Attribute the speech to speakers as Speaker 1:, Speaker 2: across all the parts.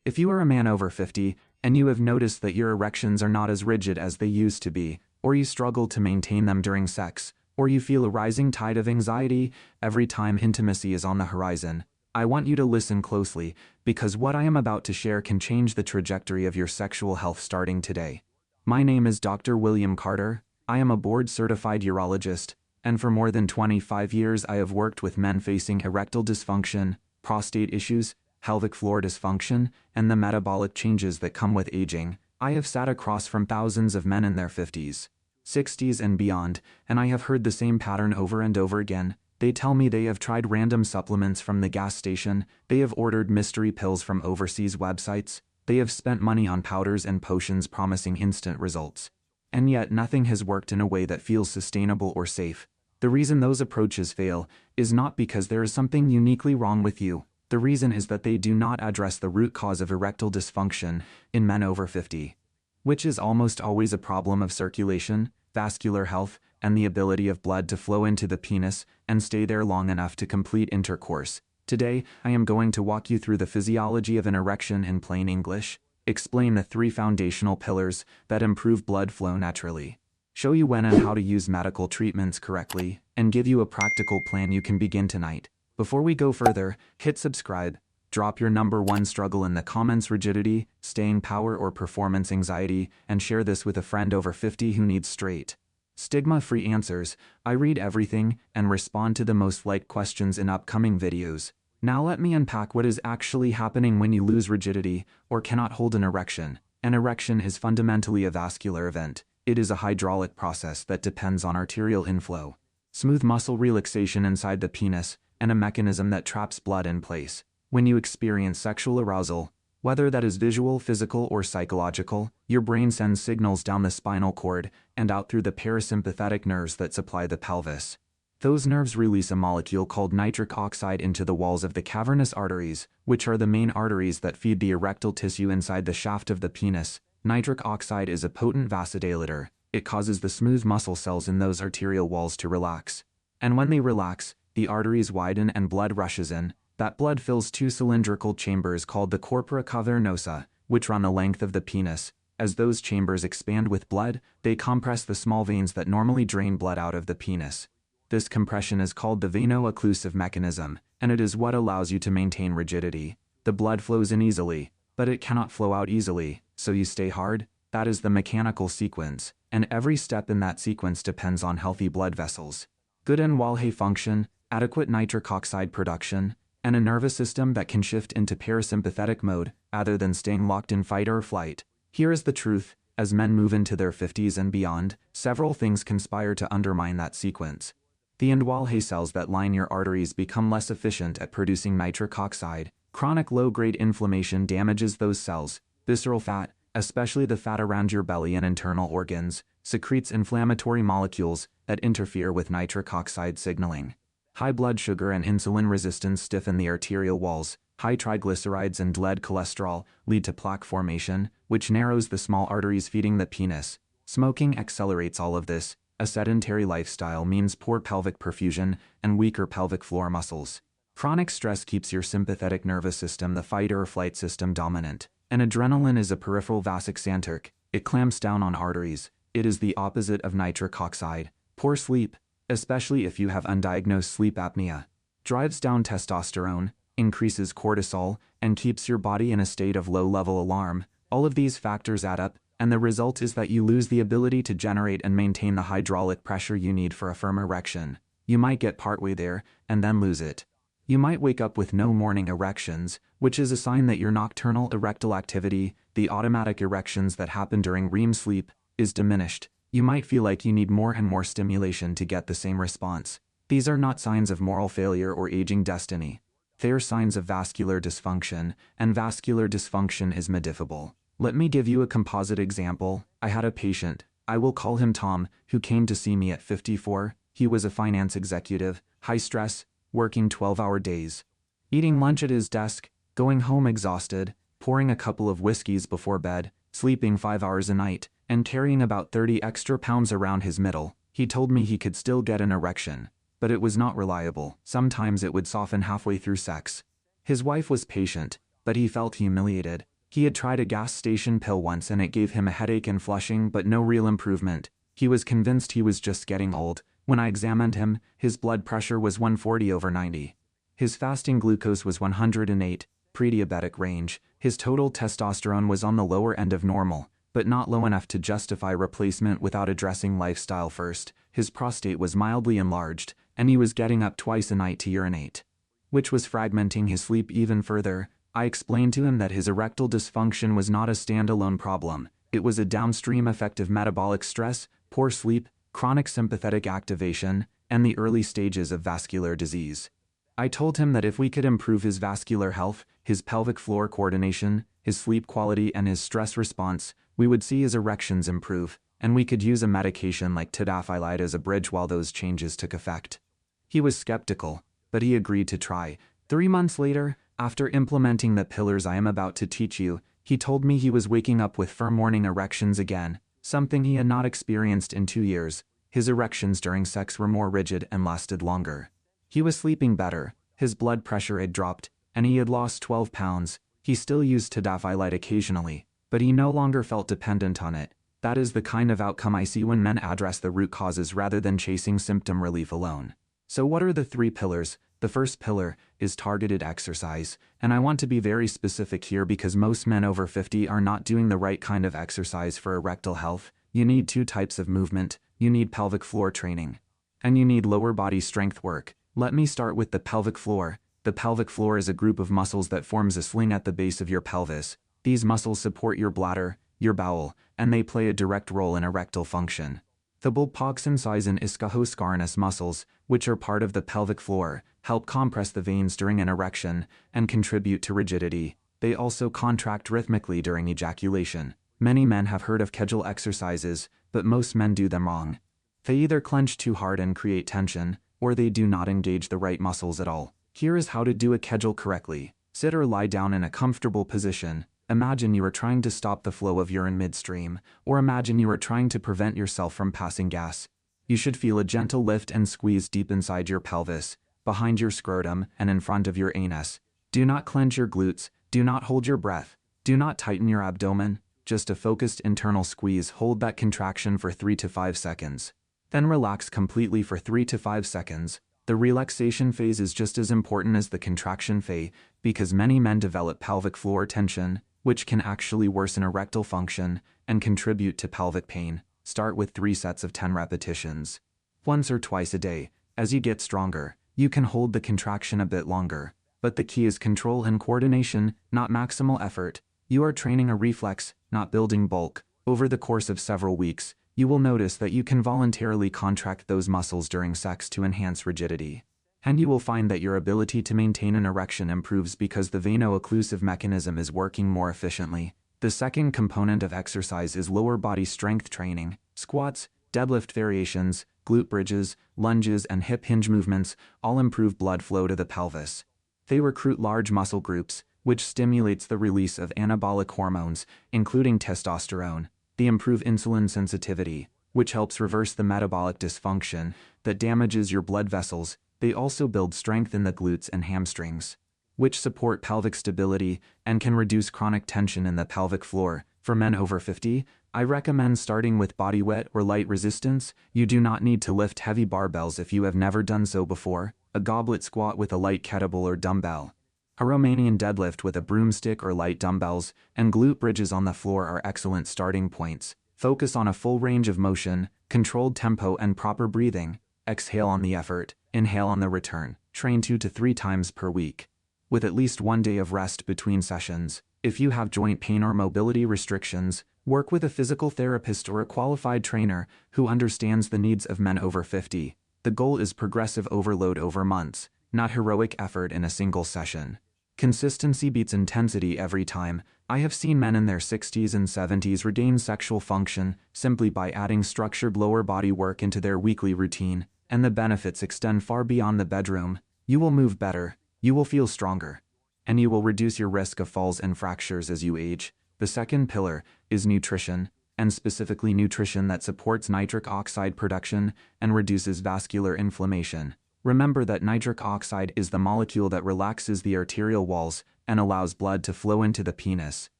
Speaker 1: If you are a man over 50 and you have noticed that your erections are not as rigid as they used to be, or you struggle to maintain them during sex, or you feel a rising tide of anxiety every time intimacy is on the horizon, I want you to listen closely, because what I am about to share can change the trajectory of your sexual health starting today. My name is Dr. William Carter. I am a board-certified urologist, and for more than 25 years I have worked with men facing erectile dysfunction, prostate issues, pelvic floor dysfunction, and the metabolic changes that come with aging. I have sat across from thousands of men in their 50s, 60s and beyond, and I have heard the same pattern over and over again. They tell me they have tried random supplements from the gas station, they have ordered mystery pills from overseas websites, they have spent money on powders and potions promising instant results. And yet nothing has worked in a way that feels sustainable or safe. The reason those approaches fail is not because there is something uniquely wrong with you. The reason is that they do not address the root cause of erectile dysfunction in men over 50, which is almost always a problem of circulation, vascular health, and the ability of blood to flow into the penis and stay there long enough to complete intercourse. Today, I am going to walk you through the physiology of an erection in plain English, explain the 3 foundational pillars that improve blood flow naturally, show you when and how to use medical treatments correctly, and give you a practical plan you can begin tonight. Before we go further, hit subscribe, drop your number 1 struggle in the comments: rigidity, staying power, or performance anxiety, and share this with a friend over 50 who needs straight, stigma-free answers. I read everything and respond to the most liked questions in upcoming videos. Now let me unpack what is actually happening when you lose rigidity or cannot hold an erection. An erection is fundamentally a vascular event. It is a hydraulic process that depends on arterial inflow, smooth muscle relaxation inside the penis, and a mechanism that traps blood in place. When you experience sexual arousal, whether that is visual, physical, or psychological, your brain sends signals down the spinal cord and out through the parasympathetic nerves that supply the pelvis. Those nerves release a molecule called nitric oxide into the walls of the cavernous arteries, which are the main arteries that feed the erectile tissue inside the shaft of the penis. Nitric oxide is a potent vasodilator. It causes the smooth muscle cells in those arterial walls to relax. And when they relax, the arteries widen and blood rushes in. That blood fills 2 cylindrical chambers called the corpora cavernosa, which run the length of the penis. As those chambers expand with blood, they compress the small veins that normally drain blood out of the penis. This compression is called the veno-occlusive mechanism, and it is what allows you to maintain rigidity. The blood flows in easily, but it cannot flow out easily, so you stay hard. That is the mechanical sequence, and every step in that sequence depends on healthy blood vessels, good and Walhe function, adequate nitric oxide production, and a nervous system that can shift into parasympathetic mode, rather than staying locked in fight or flight. Here is the truth: as men move into their 50s and beyond, several things conspire to undermine that sequence. The Walhe cells that line your arteries become less efficient at producing nitric oxide. Chronic low-grade inflammation damages those cells. Visceral fat, especially the fat around your belly and internal organs, secretes inflammatory molecules that interfere with nitric oxide signaling. High blood sugar and insulin resistance stiffen the arterial walls. High triglycerides and lead cholesterol lead to plaque formation, which narrows the small arteries feeding the penis. Smoking accelerates all of this. A sedentary lifestyle means poor pelvic perfusion and weaker pelvic floor muscles. Chronic stress keeps your sympathetic nervous system, the fight or flight system, dominant. And adrenaline is a peripheral vasoxantic. It clamps down on arteries. It is the opposite of nitric oxide. Poor sleep, especially if you have undiagnosed sleep apnea, drives down testosterone, increases cortisol, and keeps your body in a state of low-level alarm. All of these factors add up, and the result is that you lose the ability to generate and maintain the hydraulic pressure you need for a firm erection. You might get partway there, and then lose it. You might wake up with no morning erections, which is a sign that your nocturnal erectile activity, the automatic erections that happen during REM sleep, is diminished. You might feel like you need more and more stimulation to get the same response. These are not signs of moral failure or aging destiny. They are signs of vascular dysfunction, and vascular dysfunction is modifiable. Let me give you a composite example. I had a patient, I will call him Tom, who came to see me at 54. He was a finance executive, high stress, working 12-hour days, eating lunch at his desk, going home exhausted, pouring a couple of whiskeys before bed, sleeping 5 hours a night, and carrying about 30 extra pounds around his middle. He told me he could still get an erection, but it was not reliable. Sometimes it would soften halfway through sex. His wife was patient, but he felt humiliated. He had tried a gas station pill once and it gave him a headache and flushing, but no real improvement. He was convinced he was just getting old. When I examined him, his blood pressure was 140/90. His fasting glucose was 108, pre-diabetic range. His total testosterone was on the lower end of normal, but not low enough to justify replacement without addressing lifestyle first. His prostate was mildly enlarged, and he was getting up twice a night to urinate, which was fragmenting his sleep even further. I explained to him that his erectile dysfunction was not a standalone problem. It was a downstream effect of metabolic stress, poor sleep, chronic sympathetic activation, and the early stages of vascular disease. I told him that if we could improve his vascular health, his pelvic floor coordination, his sleep quality, and his stress response, we would see his erections improve, and we could use a medication like tadalafil as a bridge while those changes took effect. He was skeptical, but he agreed to try. 3 months later, after implementing the pillars I am about to teach you, he told me he was waking up with firm morning erections again, something he had not experienced in 2 years. His erections during sex were more rigid and lasted longer. He was sleeping better, his blood pressure had dropped, and he had lost 12 pounds. He still used tadalafil occasionally, but he no longer felt dependent on it. That is the kind of outcome I see when men address the root causes rather than chasing symptom relief alone. So what are the 3 pillars? The first pillar is targeted exercise, and I want to be very specific here because most men over 50 are not doing the right kind of exercise for erectile health. You need 2 types of movement. You need pelvic floor training, and you need lower body strength work. Let me start with the pelvic floor. The pelvic floor is a group of muscles that forms a sling at the base of your pelvis. These muscles support your bladder, your bowel, and they play a direct role in erectile function. The bulboxen and ischioscarinus muscles, which are part of the pelvic floor, help compress the veins during an erection and contribute to rigidity. They also contract rhythmically during ejaculation. Many men have heard of Kegel exercises, but most men do them wrong. They either clench too hard and create tension, or they do not engage the right muscles at all. Here is how to do a Kegel correctly. Sit or lie down in a comfortable position. Imagine you are trying to stop the flow of urine midstream, or imagine you are trying to prevent yourself from passing gas. You should feel a gentle lift and squeeze deep inside your pelvis, behind your scrotum, and in front of your anus. Do not clench your glutes, do not hold your breath, do not tighten your abdomen, just a focused internal squeeze. Hold that contraction for 3 to 5 seconds. Then relax completely for 3 to 5 seconds. The relaxation phase is just as important as the contraction phase because many men develop pelvic floor tension, which can actually worsen erectile function and contribute to pelvic pain. Start with 3 sets of 10 repetitions, once or twice a day. As you get stronger, you can hold the contraction a bit longer, but the key is control and coordination, not maximal effort. You are training a reflex, not building bulk. Over the course of several weeks, you will notice that you can voluntarily contract those muscles during sex to enhance rigidity. And you will find that your ability to maintain an erection improves because the veno-occlusive mechanism is working more efficiently. The second component of exercise is lower body strength training. Squats, deadlift variations, glute bridges, lunges, and hip hinge movements all improve blood flow to the pelvis. They recruit large muscle groups, which stimulates the release of anabolic hormones, including testosterone. They improve insulin sensitivity, which helps reverse the metabolic dysfunction that damages your blood vessels. They also build strength in the glutes and hamstrings, which support pelvic stability and can reduce chronic tension in the pelvic floor. For men over 50, I recommend starting with body weight or light resistance. You do not need to lift heavy barbells if you have never done so before. A goblet squat with a light kettlebell or dumbbell, a Romanian deadlift with a broomstick or light dumbbells, and glute bridges on the floor are excellent starting points. Focus on a full range of motion, controlled tempo, and proper breathing. Exhale on the effort, inhale on the return. Train 2 to 3 times per week, with at least 1 day of rest between sessions. If you have joint pain or mobility restrictions, work with a physical therapist or a qualified trainer who understands the needs of men over 50. The goal is progressive overload over months, not heroic effort in a single session. Consistency beats intensity every time. I have seen men in their 60s and 70s regain sexual function simply by adding structured lower body work into their weekly routine, and the benefits extend far beyond the bedroom. You will move better, you will feel stronger, and you will reduce your risk of falls and fractures as you age. The second pillar is nutrition, and specifically nutrition that supports nitric oxide production and reduces vascular inflammation. Remember that nitric oxide is the molecule that relaxes the arterial walls and allows blood to flow into the penis.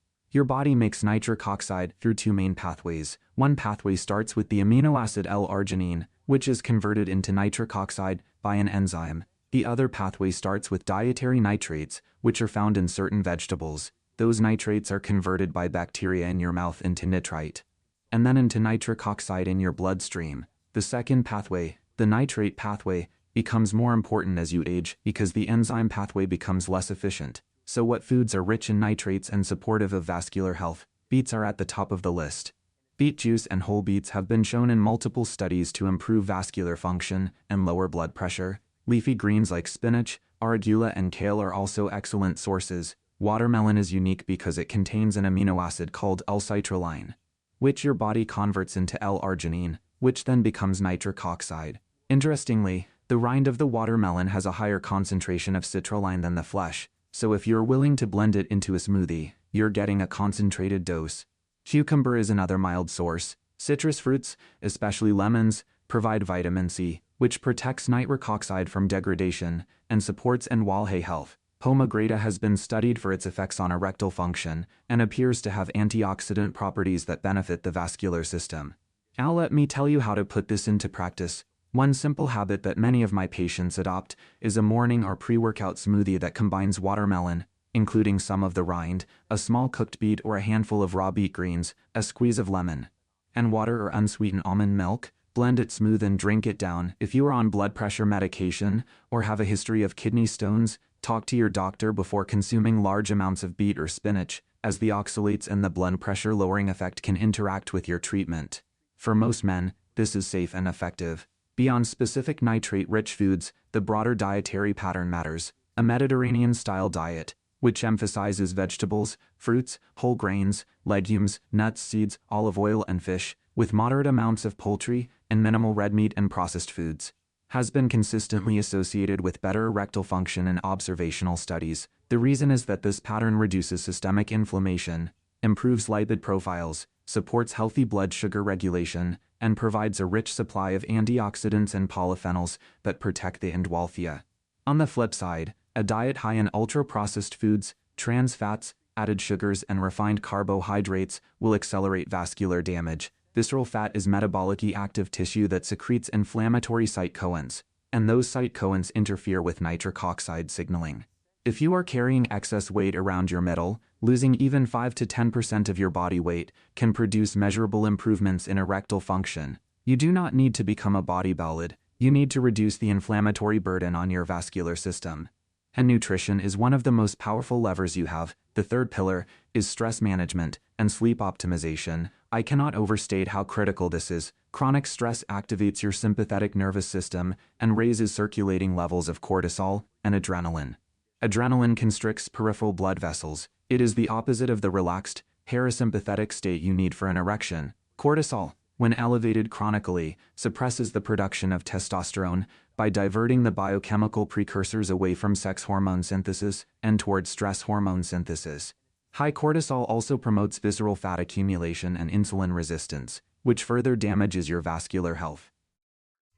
Speaker 1: Your body makes nitric oxide through two main pathways. One pathway starts with the amino acid L-arginine, which is converted into nitric oxide by an enzyme. The other pathway starts with dietary nitrates, which are found in certain vegetables. Those nitrates are converted by bacteria in your mouth into nitrite, and then into nitric oxide in your bloodstream. The second pathway, the nitrate pathway, becomes more important as you age because the enzyme pathway becomes less efficient. So what foods are rich in nitrates and supportive of vascular health? Beets are at the top of the list. Beet juice and whole beets have been shown in multiple studies to improve vascular function and lower blood pressure. Leafy greens like spinach, arugula, and kale are also excellent sources. Watermelon is unique because it contains an amino acid called L-citrulline, which your body converts into L-arginine, which then becomes nitric oxide. Interestingly, the rind of the watermelon has a higher concentration of citrulline than the flesh, so if you're willing to blend it into a smoothie, you're getting a concentrated dose. Cucumber is another mild source. Citrus fruits, especially lemons, provide vitamin C, which protects nitric oxide from degradation and supports NWALH health. Pomegranate has been studied for its effects on erectile function and appears to have antioxidant properties that benefit the vascular system. Now let me tell you how to put this into practice. One simple habit that many of my patients adopt is a morning or pre-workout smoothie that combines watermelon, including some of the rind, a small cooked beet or a handful of raw beet greens, a squeeze of lemon, and water or unsweetened almond milk. Blend it smooth and drink it down. If you are on blood pressure medication or have a history of kidney stones, talk to your doctor before consuming large amounts of beet or spinach, as the oxalates and the blood pressure lowering effect can interact with your treatment. For most men, this is safe and effective. Beyond specific nitrate-rich foods, the broader dietary pattern matters. A Mediterranean-style diet, which emphasizes vegetables, fruits, whole grains, legumes, nuts, seeds, olive oil, and fish, with moderate amounts of poultry and minimal red meat and processed foods, has been consistently associated with better erectile function in observational studies. The reason is that this pattern reduces systemic inflammation, improves lipid profiles, supports healthy blood sugar regulation, and provides a rich supply of antioxidants and polyphenols that protect the NWALH. On the flip side, a diet high in ultra-processed foods, trans fats, added sugars, and refined carbohydrates will accelerate vascular damage. Visceral fat is metabolically active tissue that secretes inflammatory cytokines, and those cytokines interfere with nitric oxide signaling. If you are carrying excess weight around your middle, losing even 5 to 10% of your body weight can produce measurable improvements in erectile function. You do not need to become a bodybuilder. You need to reduce the inflammatory burden on your vascular system. And nutrition is one of the most powerful levers you have. The third pillar is stress management and sleep optimization. I cannot overstate how critical this is. Chronic stress activates your sympathetic nervous system and raises circulating levels of cortisol and adrenaline. Adrenaline constricts peripheral blood vessels. It is the opposite of the relaxed, parasympathetic state you need for an erection. Cortisol, when elevated chronically, suppresses the production of testosterone by diverting the biochemical precursors away from sex hormone synthesis and toward stress hormone synthesis. High cortisol also promotes visceral fat accumulation and insulin resistance, which further damages your vascular health.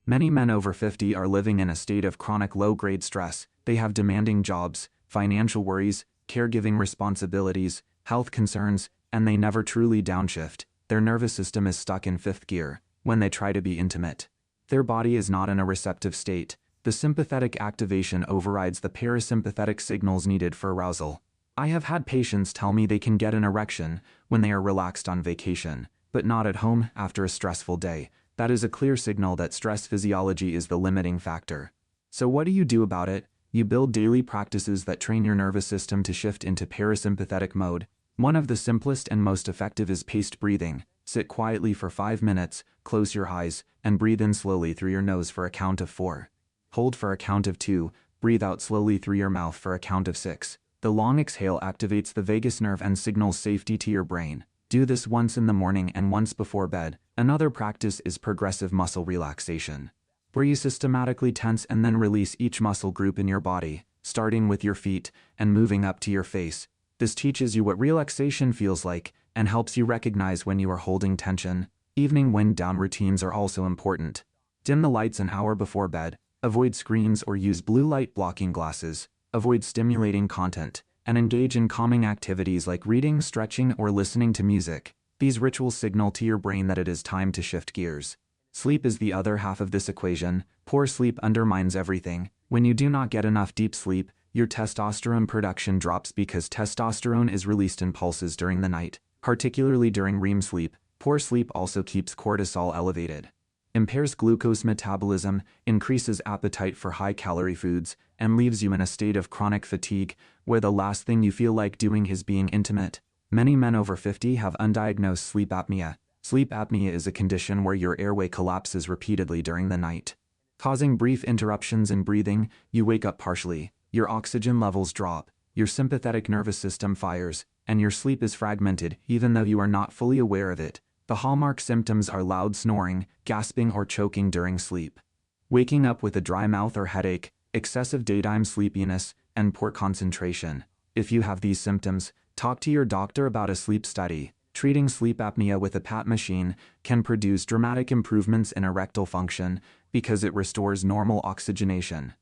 Speaker 1: Many men over 50 are living in a state of chronic low-grade stress. They have demanding jobs, financial worries, caregiving responsibilities, health concerns, and they never truly downshift. Their nervous system is stuck in fifth gear when they try to be intimate. Their body is not in a receptive state. The sympathetic activation overrides the parasympathetic signals needed for arousal. I have had patients tell me they can get an erection when they are relaxed on vacation, but not at home after a stressful day. That is a clear signal that stress physiology is the limiting factor. So what do you do about it? You build daily practices that train your nervous system to shift into parasympathetic mode. One of the simplest and most effective is paced breathing. Sit quietly for 5 minutes, close your eyes, and breathe in slowly through your nose for a count of 4. Hold for a count of 2, breathe out slowly through your mouth for a count of 6. The long exhale activates the vagus nerve and signals safety to your brain. Do this once in the morning and once before bed. Another practice is progressive muscle relaxation, where you systematically tense and then release each muscle group in your body, starting with your feet and moving up to your face. This teaches you what relaxation feels like and helps you recognize when you are holding tension. Evening wind-down routines are also important. Dim the lights an hour before bed, avoid screens or use blue light blocking glasses, avoid stimulating content, and engage in calming activities like reading, stretching, or listening to music. These rituals signal to your brain that it is time to shift gears. Sleep is the other half of this equation. Poor sleep undermines everything. When you do not get enough deep sleep, your testosterone production drops because testosterone is released in pulses during the night, particularly during REM sleep. Poor sleep also keeps cortisol elevated, impairs glucose metabolism, increases appetite for high-calorie foods, and leaves you in a state of chronic fatigue, where the last thing you feel like doing is being intimate. Many men over 50 have undiagnosed sleep apnea. Sleep apnea is a condition where your airway collapses repeatedly during the night, causing brief interruptions in breathing. You wake up partially, your oxygen levels drop, your sympathetic nervous system fires, and your sleep is fragmented even though you are not fully aware of it. The hallmark symptoms are loud snoring, gasping or choking during sleep, waking up with a dry mouth or headache, excessive daytime sleepiness, and poor concentration. If you have these symptoms, talk to your doctor about a sleep study. Treating sleep apnea with a PAP machine can produce dramatic improvements in erectile function because it restores normal oxygenation,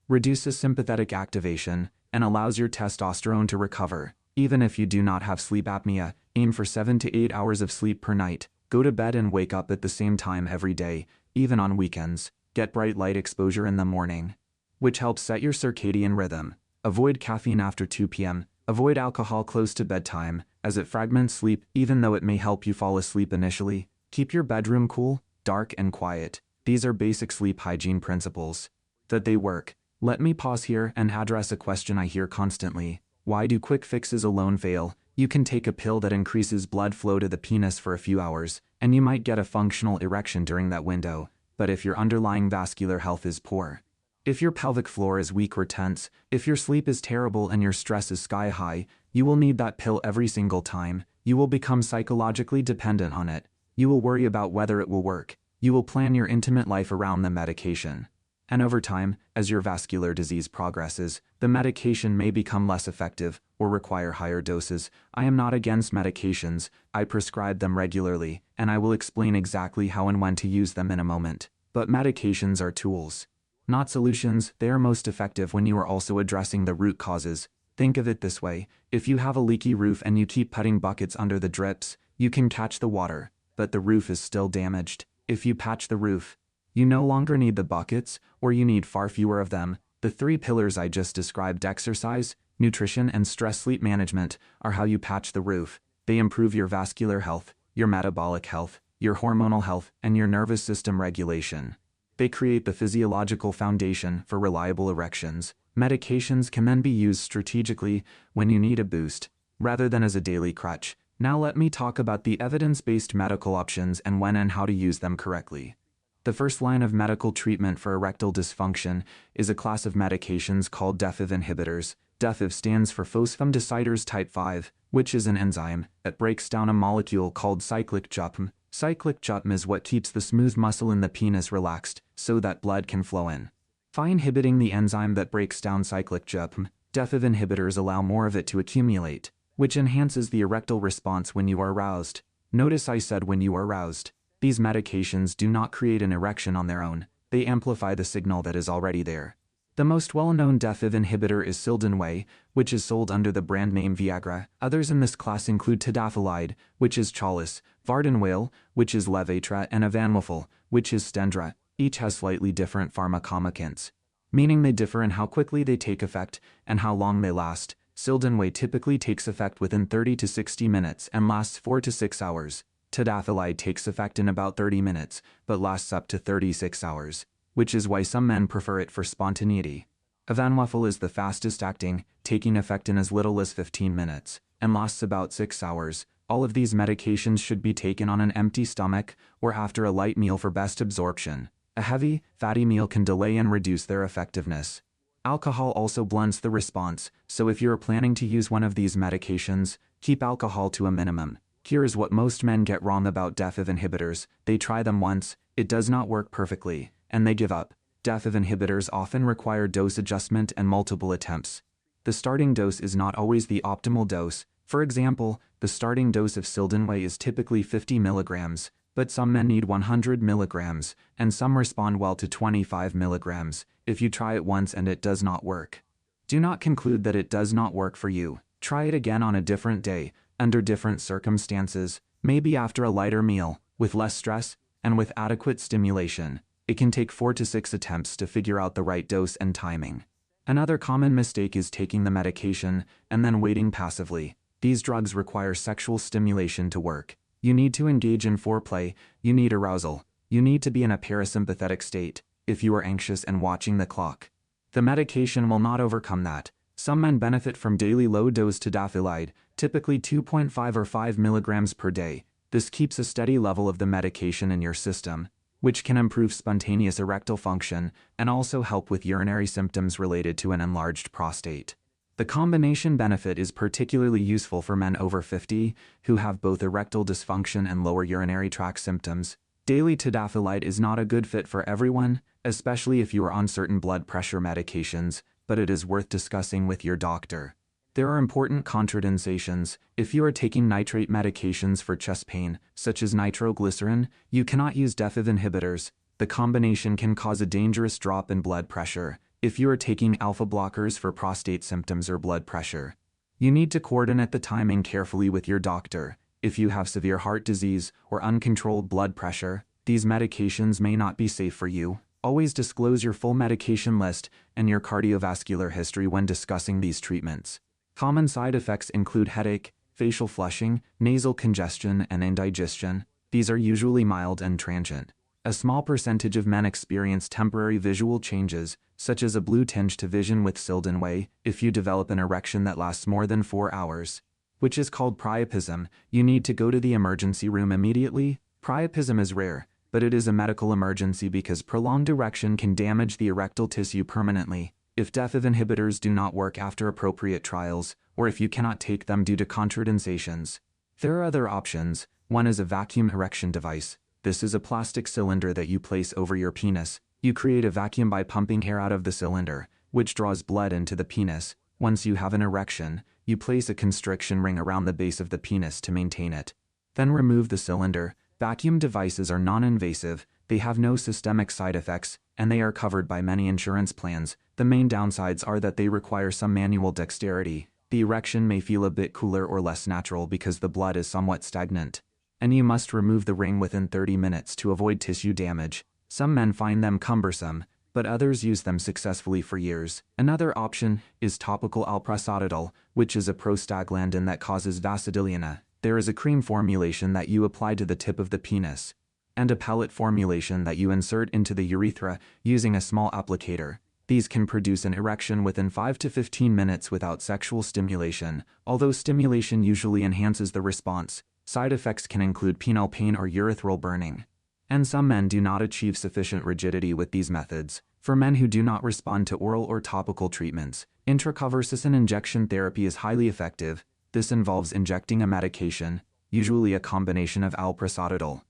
Speaker 1: reduces sympathetic activation, and allows your testosterone to recover. Even if you do not have sleep apnea, aim for 7 to 8 hours of sleep per night. Go to bed and wake up at the same time every day, even on weekends. Get bright light exposure in the morning, which helps set your circadian rhythm. Avoid caffeine after 2 p.m. Avoid alcohol close to bedtime, as it fragments sleep even though it may help you fall asleep initially. Keep your bedroom cool, dark, and quiet. These are basic sleep hygiene principles. That they work. Let me pause here and address a question I hear constantly. Why do quick fixes alone fail? You can take a pill that increases blood flow to the penis for a few hours, and you might get a functional erection during that window. But if your underlying vascular health is poor, if your pelvic floor is weak or tense, if your sleep is terrible and your stress is sky high, you will need that pill every single time. You will become psychologically dependent on it. You will worry about whether it will work. You will plan your intimate life around the medication. And over time, as your vascular disease progresses, the medication may become less effective or require higher doses. I am not against medications. I prescribe them regularly, and I will explain exactly how and when to use them in a moment. But medications are tools, not solutions. They are most effective when you are also addressing the root causes. Think of it this way: if you have a leaky roof and you keep putting buckets under the drips, you can catch the water, but the roof is still damaged. If you patch the roof, you no longer need the buckets, or you need far fewer of them. The 3 pillars I just described, exercise, nutrition, and stress sleep management, are how you patch the roof. They improve your vascular health, your metabolic health, your hormonal health, and your nervous system regulation. They create the physiological foundation for reliable erections. Medications can then be used strategically when you need a boost, rather than as a daily crutch. Now let me talk about the evidence-based medical options and when and how to use them correctly. The first line of medical treatment for erectile dysfunction is a class of medications called DEFIV inhibitors. DEFIV stands for phosphatidylserine type 5, which is an enzyme that breaks down a molecule called cyclic GPM. Cyclic GPM is what keeps the smooth muscle in the penis relaxed so that blood can flow in. By inhibiting the enzyme that breaks down cyclic GPM, DEFIV inhibitors allow more of it to accumulate, which enhances the erectile response when you are aroused. Notice I said when you are aroused. These medications do not create an erection on their own. They amplify the signal that is already there. The most well-known DEFIV inhibitor is sildenafil, which is sold under the brand name Viagra. Others in this class include tadalafil, which is Cialis, vardenafil, which is Levitra, and avanlafil, which is Stendra. Each has slightly different pharmacokinetics, meaning they differ in how quickly they take effect and how long they last. Sildenafil typically takes effect within 30 to 60 minutes and lasts 4 to 6 hours. Tadalafil takes effect in about 30 minutes, but lasts up to 36 hours, which is why some men prefer it for spontaneity. Avanlafil is the fastest acting, taking effect in as little as 15 minutes, and lasts about 6 hours. All of these medications should be taken on an empty stomach or after a light meal for best absorption. A heavy, fatty meal can delay and reduce their effectiveness. Alcohol also blunts the response, so if you are planning to use one of these medications, keep alcohol to a minimum. Here is what most men get wrong about DEFIV inhibitors. They try them once, it does not work perfectly, and they give up. DEFIV inhibitors often require dose adjustment and multiple attempts. The starting dose is not always the optimal dose. For example, the starting dose of sildenafil is typically 50 milligrams, but some men need 100 milligrams, and some respond well to 25 milligrams. If you try it once and it does not work, Do not conclude that it does not work for you. Try it again on a different day, under different circumstances, maybe after a lighter meal, with less stress, and with adequate stimulation. It can take 4 to 6 attempts to figure out the right dose and timing. Another common mistake is taking the medication and then waiting passively. These drugs require sexual stimulation to work. You need to engage in foreplay, you need arousal, you need to be in a parasympathetic state, if you are anxious and watching the clock. The medication will not overcome that. Some men benefit from daily low-dose tadalafil, typically 2.5 or 5 milligrams per day. This keeps a steady level of the medication in your system, which can improve spontaneous erectile function and also help with urinary symptoms related to an enlarged prostate. The combination benefit is particularly useful for men over 50 who have both erectile dysfunction and lower urinary tract symptoms. Daily tadalafil is not a good fit for everyone, especially if you are on certain blood pressure medications, but it is worth discussing with your doctor. There are important contraindications. If you are taking nitrate medications for chest pain, such as nitroglycerin, you cannot use DEFIV inhibitors. The combination can cause a dangerous drop in blood pressure. If you are taking alpha blockers for prostate symptoms or blood pressure, you need to coordinate the timing carefully with your doctor. If you have severe heart disease or uncontrolled blood pressure, these medications may not be safe for you. Always disclose your full medication list and your cardiovascular history when discussing these treatments. Common side effects include headache, facial flushing, nasal congestion, and indigestion. These are usually mild and transient. A small percentage of men experience temporary visual changes, such as a blue tinge to vision with Silden Way. If you develop an erection that lasts more than 4 hours, which is called priapism, you need to go to the emergency room immediately. Priapism is rare, but it is a medical emergency because prolonged erection can damage the erectile tissue permanently. If DEFIV inhibitors do not work after appropriate trials, or if you cannot take them due to contraindications, there are other options. One is a vacuum erection device. This is a plastic cylinder that you place over your penis. You create a vacuum by pumping air out of the cylinder, which draws blood into the penis. Once you have an erection, you place a constriction ring around the base of the penis to maintain it. Then remove the cylinder. Vacuum devices are non-invasive, they have no systemic side effects, and they are covered by many insurance plans. The main downsides are that they require some manual dexterity. The erection may feel a bit cooler or less natural because the blood is somewhat stagnant, and you must remove the ring within 30 minutes to avoid tissue damage. Some men find them cumbersome, but others use them successfully for years. Another option is topical alprazolatol, which is a prostaglandin that causes vasodilatina. There is a cream formulation that you apply to the tip of the penis, and a pellet formulation that you insert into the urethra using a small applicator. These can produce an erection within 5 to 15 minutes without sexual stimulation. Although stimulation usually enhances the response, side effects can include penile pain or urethral burning. And some men do not achieve sufficient rigidity with these methods. For men who do not respond to oral or topical treatments, intracavernosus injection therapy is highly effective. This involves injecting a medication, usually a combination of alprazolatol,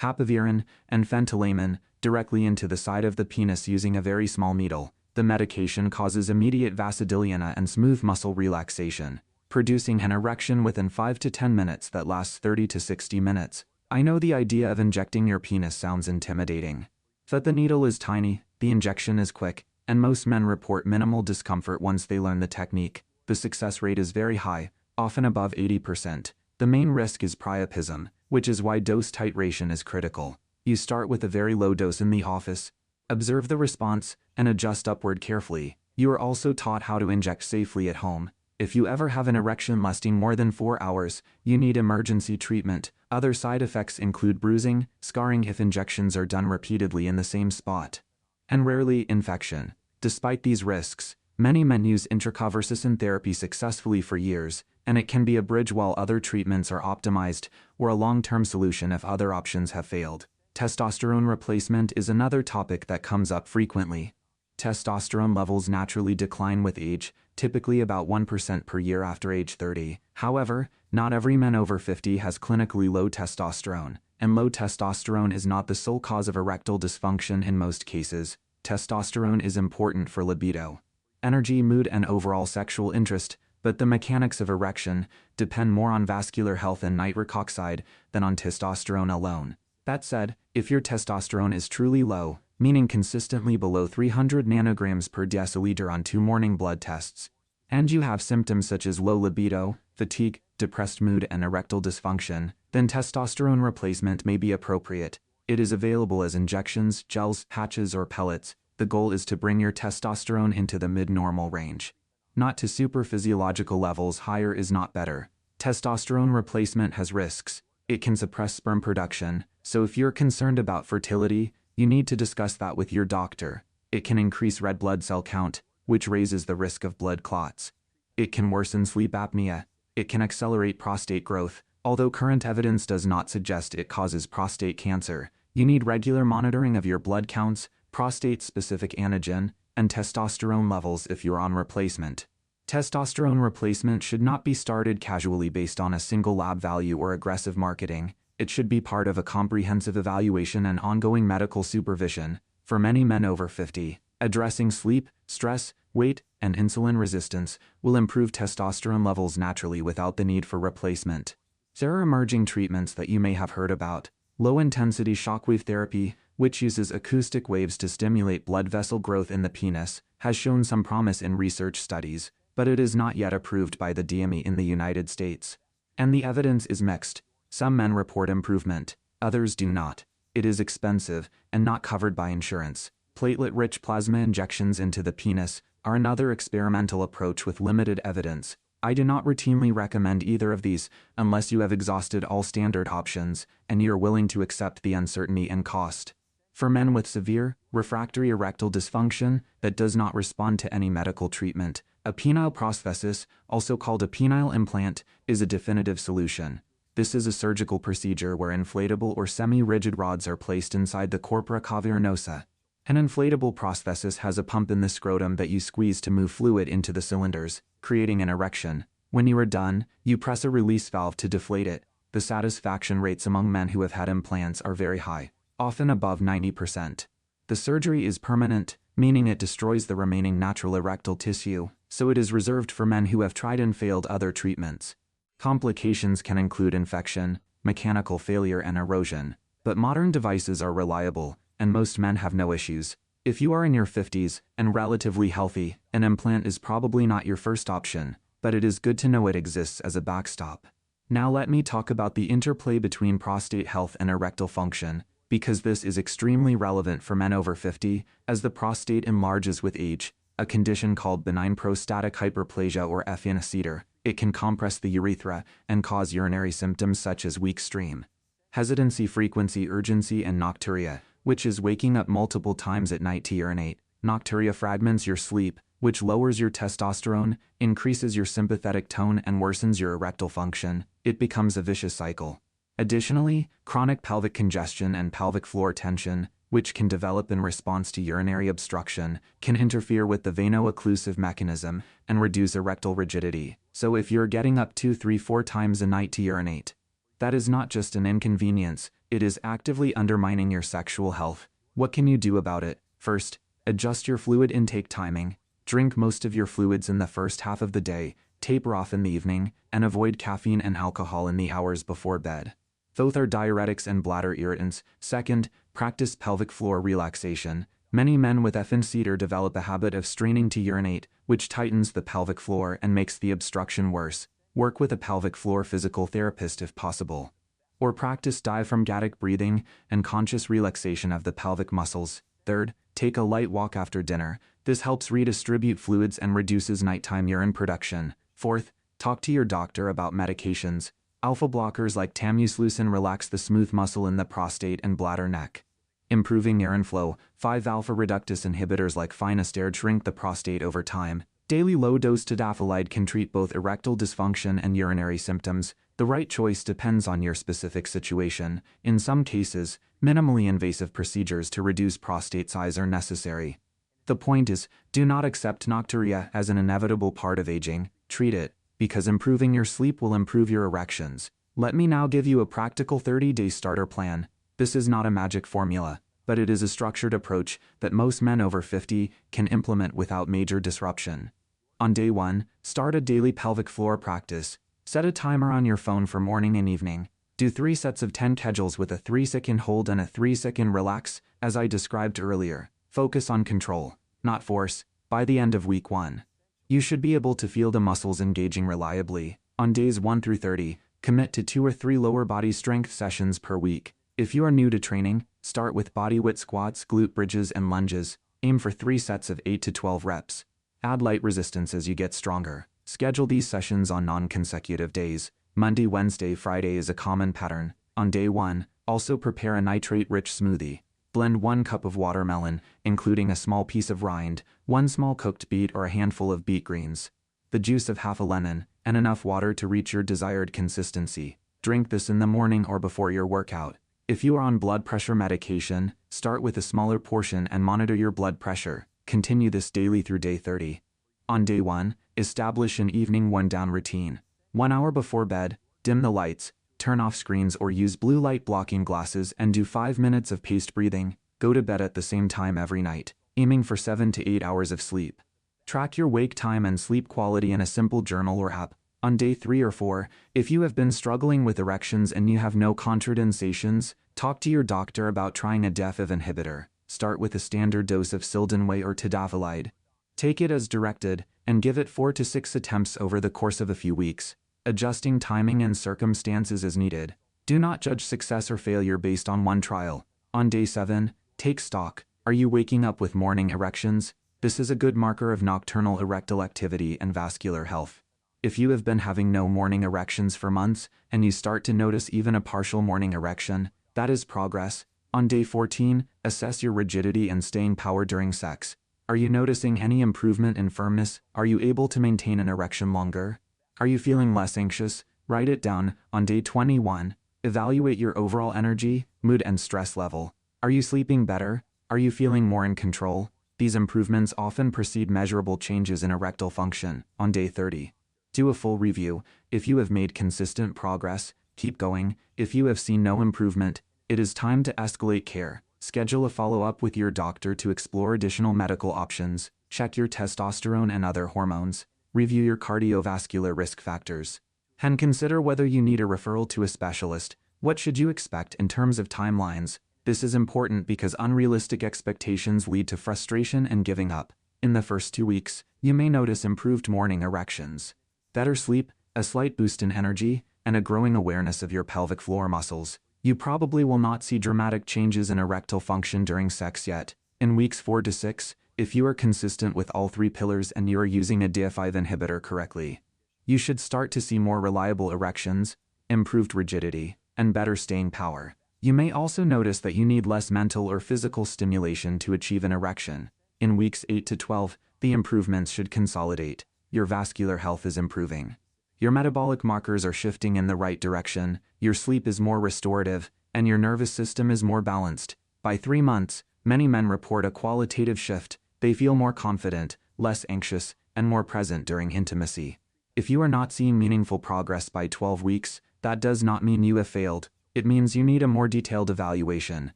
Speaker 1: hapavirin, and phentylamine, directly into the side of the penis using a very small needle. The medication causes immediate vasodilatina and smooth muscle relaxation, producing an erection within 5 to 10 minutes that lasts 30 to 60 minutes. I know the idea of injecting your penis sounds intimidating, but the needle is tiny, the injection is quick, and most men report minimal discomfort once they learn the technique. The success rate is very high, often above 80%. The main risk is priapism, which is why dose titration is critical. You start with a very low dose in the office, observe the response, and adjust upward carefully. You are also taught how to inject safely at home. If you ever have an erection lasting more than 4 hours, you need emergency treatment. Other side effects include bruising, scarring if injections are done repeatedly in the same spot, and rarely infection. Despite these risks, many men use intracavernosus therapy successfully for years, and it can be a bridge while other treatments are optimized, or a long-term solution if other options have failed. Testosterone replacement is another topic that comes up frequently. Testosterone levels naturally decline with age, typically about 1% per year after age 30. However, not every man over 50 has clinically low testosterone, and low testosterone is not the sole cause of erectile dysfunction in most cases. Testosterone is important for libido, energy, mood, and overall sexual interest, but the mechanics of erection depend more on vascular health and nitric oxide than on testosterone alone. That said, if your testosterone is truly low, meaning consistently below 300 nanograms per deciliter on 2 morning blood tests, and you have symptoms such as low libido, fatigue, depressed mood, and erectile dysfunction, then testosterone replacement may be appropriate. It is available as injections, gels, patches, or pellets. The goal is to bring your testosterone into the mid-normal range. Not to super physiological levels. Higher is not better. Testosterone replacement has risks. It can suppress sperm production, so if you're concerned about fertility, you need to discuss that with your doctor. It can increase red blood cell count, which raises the risk of blood clots. It can worsen sleep apnea. It can accelerate prostate growth. Although current evidence does not suggest it causes prostate cancer, you need regular monitoring of your blood counts, prostate-specific antigen, and testosterone levels if you're on replacement. Testosterone replacement should not be started casually based on a single lab value or aggressive marketing. It should be part of a comprehensive evaluation and ongoing medical supervision. For many men over 50, addressing sleep, stress, weight, and insulin resistance will improve testosterone levels naturally without the need for replacement. There are emerging treatments that you may have heard about. Low-intensity shockwave therapy, which uses acoustic waves to stimulate blood vessel growth in the penis, has shown some promise in research studies, but it is not yet approved by the DME in the United States. And the evidence is mixed. Some men report improvement, others do not. It is expensive and not covered by insurance. Platelet-rich plasma injections into the penis are another experimental approach with limited evidence. I do not routinely recommend either of these unless you have exhausted all standard options and you are willing to accept the uncertainty and cost. For men with severe, refractory erectile dysfunction that does not respond to any medical treatment, a penile prosthesis, also called a penile implant, is a definitive solution. This is a surgical procedure where inflatable or semi-rigid rods are placed inside the corpora cavernosa. An inflatable prosthesis has a pump in the scrotum that you squeeze to move fluid into the cylinders, creating an erection. When you are done, you press a release valve to deflate it. The satisfaction rates among men who have had implants are very high, often above 90%. The surgery is permanent, meaning it destroys the remaining natural erectile tissue, so it is reserved for men who have tried and failed other treatments. Complications can include infection, mechanical failure, and erosion, but modern devices are reliable, and most men have no issues. If you are in your 50s and relatively healthy, an implant is probably not your first option, but it is good to know it exists as a backstop. Now let me talk about the interplay between prostate health and erectile function, because this is extremely relevant for men over 50, as the prostate enlarges with age, a condition called benign prostatic hyperplasia or FNCDR. It can compress the urethra and cause urinary symptoms such as weak stream, hesitancy, frequency, urgency, and nocturia, which is waking up multiple times at night to urinate. Nocturia fragments your sleep, which lowers your testosterone, increases your sympathetic tone, and worsens your erectile function. It becomes a vicious cycle. Additionally, chronic pelvic congestion and pelvic floor tension, which can develop in response to urinary obstruction, can interfere with the veno-occlusive mechanism and reduce erectile rigidity. So if you're getting up 2, 3, 4 times a night to urinate, that is not just an inconvenience, it is actively undermining your sexual health. What can you do about it? First, adjust your fluid intake timing. Drink most of your fluids in the first half of the day, taper off in the evening, and avoid caffeine and alcohol in the hours before bed. Both are diuretics and bladder irritants. Second, practice pelvic floor relaxation. Many men with FNCDR develop a habit of straining to urinate, which tightens the pelvic floor and makes the obstruction worse. Work with a pelvic floor physical therapist if possible. Or practice diaphragmatic breathing and conscious relaxation of the pelvic muscles. Third, take a light walk after dinner. This helps redistribute fluids and reduces nighttime urine production. Fourth, talk to your doctor about medications. Alpha blockers like tamoxifen relax the smooth muscle in the prostate and bladder neck, improving urine flow. 5 alpha reductase inhibitors like finasteride shrink the prostate over time. Daily low-dose tadalafil can treat both erectile dysfunction and urinary symptoms. The right choice depends on your specific situation. In some cases, minimally invasive procedures to reduce prostate size are necessary. The point is, do not accept nocturia as an inevitable part of aging. Treat it, because improving your sleep will improve your erections. Let me now give you a practical 30-day starter plan. This is not a magic formula, but it is a structured approach that most men over 50 can implement without major disruption. On day 1, start a daily pelvic floor practice. Set a timer on your phone for morning and evening. Do 3 sets of 10 kegels with a 3-second hold and a 3-second relax, as I described earlier. Focus on control, not force. By the end of week 1, you should be able to feel the muscles engaging reliably. On days 1 through 30, commit to 2 or 3 lower body strength sessions per week. If you are new to training, start with body weight squats, glute bridges, and lunges. Aim for 3 sets of 8 to 12 reps. Add light resistance as you get stronger. Schedule these sessions on non-consecutive days. Monday, Wednesday, Friday is a common pattern. On day 1, also prepare a nitrate-rich smoothie. Blend 1 cup of watermelon, including a small piece of rind, 1 small cooked beet or a handful of beet greens, the juice of half a lemon, and enough water to reach your desired consistency. Drink this in the morning or before your workout. If you are on blood pressure medication, start with a smaller portion and monitor your blood pressure. Continue this daily through day 30. On day 1, establish an evening wind-down routine. 1 hour before bed, dim the lights, turn off screens or use blue light blocking glasses and do 5 minutes of paced breathing. Go to bed at the same time every night, aiming for 7 to 8 hours of sleep. Track your wake time and sleep quality in a simple journal or app. On day 3 or 4, if you have been struggling with erections and you have no contraindications, talk to your doctor about trying a DEFIV inhibitor. Start with a standard dose of sildenafil or tadalafil. Take it as directed, and give it 4 to 6 attempts over the course of a few weeks, adjusting timing and circumstances as needed. Do not judge success or failure based on one trial. On day 7, take stock. Are you waking up with morning erections? This is a good marker of nocturnal erectile activity and vascular health. If you have been having no morning erections for months, and you start to notice even a partial morning erection, that is progress. On day 14, assess your rigidity and staying power during sex. Are you noticing any improvement in firmness? Are you able to maintain an erection longer? Are you feeling less anxious? Write it down. On day 21, evaluate your overall energy, mood, and stress level. Are you sleeping better? Are you feeling more in control? These improvements often precede measurable changes in erectile function. On day 30, do a full review. If you have made consistent progress, keep going. If you have seen no improvement, it is time to escalate care. Schedule a follow-up with your doctor to explore additional medical options. Check your testosterone and other hormones. Review your cardiovascular risk factors. And consider whether you need a referral to a specialist. What should you expect in terms of timelines? This is important because unrealistic expectations lead to frustration and giving up. In the first 2 weeks, you may notice improved morning erections, better sleep, a slight boost in energy, and a growing awareness of your pelvic floor muscles. You probably will not see dramatic changes in erectile function during sex yet. In weeks 4 to 6, if you are consistent with all 3 pillars and you are using a DEFIV inhibitor correctly, you should start to see more reliable erections, improved rigidity, and better staying power. You may also notice that you need less mental or physical stimulation to achieve an erection. In weeks 8 to 12, the improvements should consolidate. Your vascular health is improving. Your metabolic markers are shifting in the right direction, your sleep is more restorative, and your nervous system is more balanced. By 3 months, many men report a qualitative shift. They feel more confident, less anxious, and more present during intimacy. If you are not seeing meaningful progress by 12 weeks, that does not mean you have failed. It means you need a more detailed evaluation.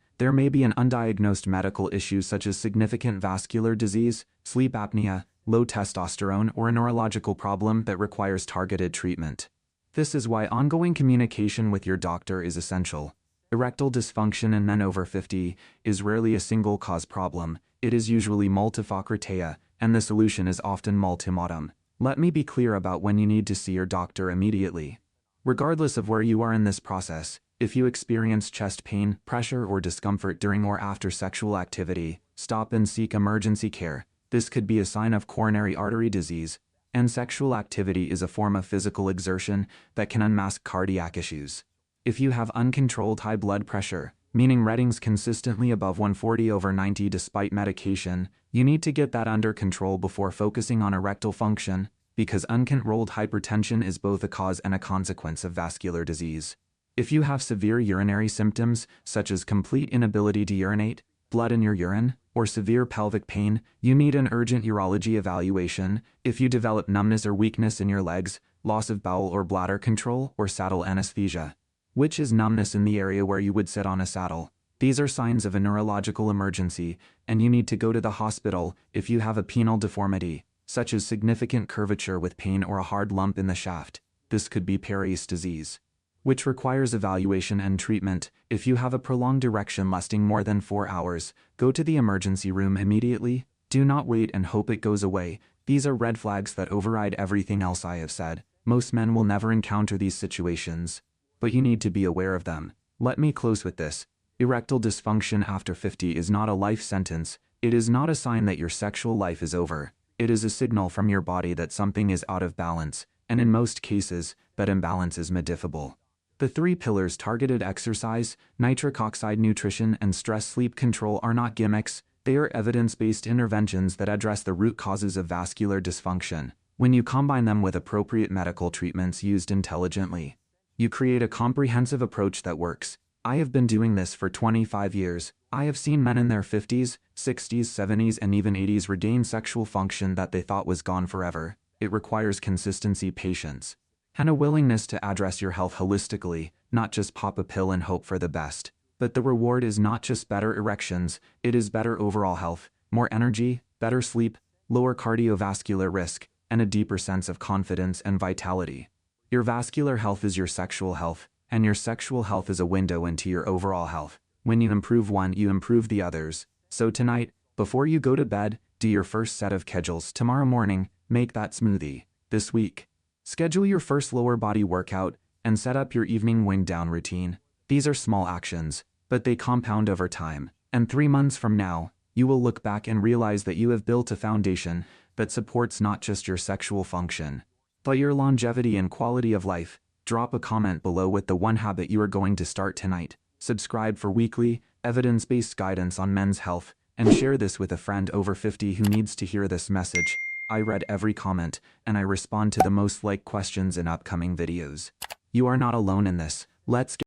Speaker 1: There may be an undiagnosed medical issue such as significant vascular disease, sleep apnea, low testosterone, or a neurological problem that requires targeted treatment. This is why ongoing communication with your doctor is essential. Erectile dysfunction in men over 50 is rarely a single-cause problem. It is usually multifactorial, and the solution is often multimodal. Let me be clear about when you need to see your doctor immediately. Regardless of where you are in this process, if you experience chest pain, pressure, or discomfort during or after sexual activity, stop and seek emergency care. This could be a sign of coronary artery disease, and sexual activity is a form of physical exertion that can unmask cardiac issues. If you have uncontrolled high blood pressure, meaning readings consistently above 140/90 despite medication, you need to get that under control before focusing on erectile function, because uncontrolled hypertension is both a cause and a consequence of vascular disease. If you have severe urinary symptoms, such as complete inability to urinate, blood in your urine, or severe pelvic pain, you need an urgent urology evaluation. If you develop numbness or weakness in your legs, loss of bowel or bladder control, or saddle anesthesia, which is numbness in the area where you would sit on a saddle, these are signs of a neurological emergency, and you need to go to the hospital. If you have a penile deformity, such as significant curvature with pain or a hard lump in the shaft, this could be Paris disease. which requires evaluation and treatment. If you have a prolonged erection lasting more than 4 hours, go to the emergency room immediately. Do not wait and hope it goes away. These are red flags that override everything else I have said. Most men will never encounter these situations, but you need to be aware of them. Let me close with this. Erectile dysfunction after 50 is not a life sentence. It is not a sign that your sexual life is over. It is a signal from your body that something is out of balance, and in most cases, that imbalance is modifiable. The 3 pillars: targeted exercise, nitric oxide nutrition, and stress sleep control are not gimmicks. They are evidence-based interventions that address the root causes of vascular dysfunction. When you combine them with appropriate medical treatments used intelligently, you create a comprehensive approach that works. I have been doing this for 25 years. I have seen men in their 50s, 60s, 70s, and even 80s regain sexual function that they thought was gone forever. It requires consistency, patience, and a willingness to address your health holistically, not just pop a pill and hope for the best. But the reward is not just better erections, it is better overall health, more energy, better sleep, lower cardiovascular risk, and a deeper sense of confidence and vitality. Your vascular health is your sexual health, and your sexual health is a window into your overall health. When you improve one, you improve the others. So tonight, before you go to bed, do your first set of kegels. Tomorrow morning, make that smoothie. This week, schedule your first lower body workout and set up your evening wind down routine. These are small actions, but they compound over time. And 3 months from now, you will look back and realize that you have built a foundation that supports not just your sexual function, but your longevity and quality of life. Drop a comment below with the one habit you are going to start tonight. Subscribe for weekly, evidence-based guidance on men's health, and share this with a friend over 50 who needs to hear this message. I read every comment, and I respond to the most liked questions in upcoming videos. You are not alone in this. Let's get